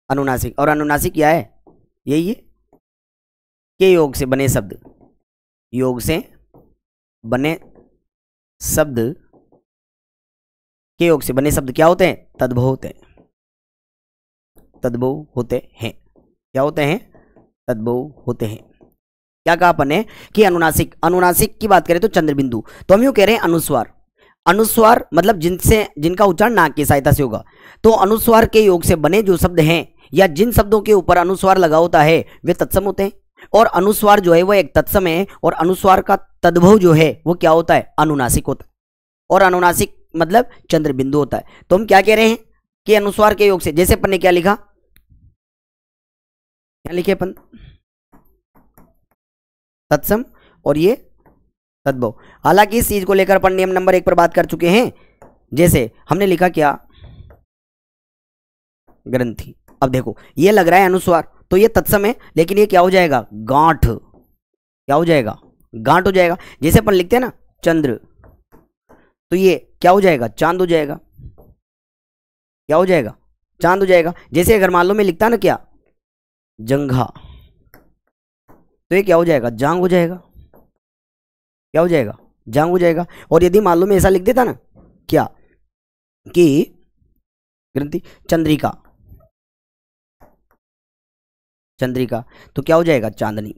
अनुनासिक, और अनुनासिक क्या है? यही है, के योग से बने शब्द, योग से बने शब्द, के योग से बने शब्द क्या होते हैं? तद्भव होते हैं। तद्भव होते हैं। क्या होते हैं? तद्भव होते हैं। क्या कहा अपन ने? कि अनुनासिक, अनुनासिक की बात करें तो चंद्र बिंदु, तो हम यूं कह रहे हैं अनुस्वार। अनुस्वार मतलब जिनसे, जिनका उच्चारण नाक की सहायता से होगा। तो अनुस्वार के योग से बने जो शब्द हैं या जिन शब्दों के ऊपर अनुस्वार लगा होता है वे तत्सम होते हैं। और अनुस्वार जो है वो एक तत्सम है, और अनुस्वार का तद्भव जो है वो क्या होता है? अनुनासिक होता है। और अनुनासिक मतलब चंद्र बिंदु होता है। तो हम क्या कह रहे हैं कि अनुस्वार के योग से, जैसे अपन ने क्या लिखा, क्या लिखे अपन? तत्सम और ये तद्भव। हालांकि इस चीज को लेकर अपन नियम नंबर 1 पर बात कर चुके हैं। जैसे हमने लिखा क्या? ग्रंथि। अब देखो ये लग रहा है अनुस्वार, तो ये तत्सम है, लेकिन ये क्या हो जाएगा? गांठ। क्या हो जाएगा? गांठ हो जाएगा। जैसे अपन लिखते हैं ना चंद्र, तो ये क्या हो जाएगा? चांद हो जाएगा। क्या हो जाएगा? चांद हो जाएगा। जैसे अगर मान लो मैं लिखता ना क्या? जंघा, तो ये क्या हो जाएगा? जांग हो जाएगा। क्या हो जाएगा? जांग हो जाएगा। और यदि मान लो मैं ऐसा लिख देता ना क्या, कि ग्रंथि, चंद्रिका, चंद्रिका, तो क्या हो जाएगा? चांदनी।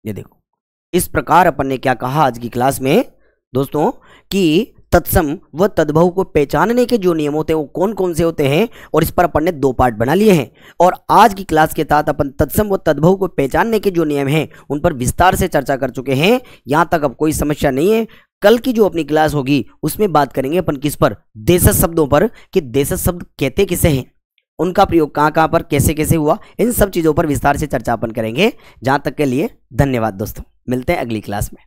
ये देखो, इस प्रकार अपन ने क्या कहा आज की क्लास में दोस्तों, कि तत्सम व तद्भव को पहचानने के जो नियम होते हैं वो कौन कौन से होते हैं, और इस पर अपन ने 2 पार्ट बना लिए हैं। और आज की क्लास के तहत अपन तत्सम व तद्भव को पहचानने के जो नियम हैं उन पर विस्तार से चर्चा कर चुके हैं। यहां तक अब कोई समस्या नहीं है। कल की जो अपनी क्लास होगी उसमें बात करेंगे अपन किस पर? देशज शब्दों पर, कि देशज शब्द कहते किसे हैं, उनका प्रयोग कहां कहां पर कैसे कैसे हुआ, इन सब चीजों पर विस्तार से चर्चा अपन करेंगे। जहां तक के लिए धन्यवाद दोस्तों, मिलते हैं अगली क्लास में।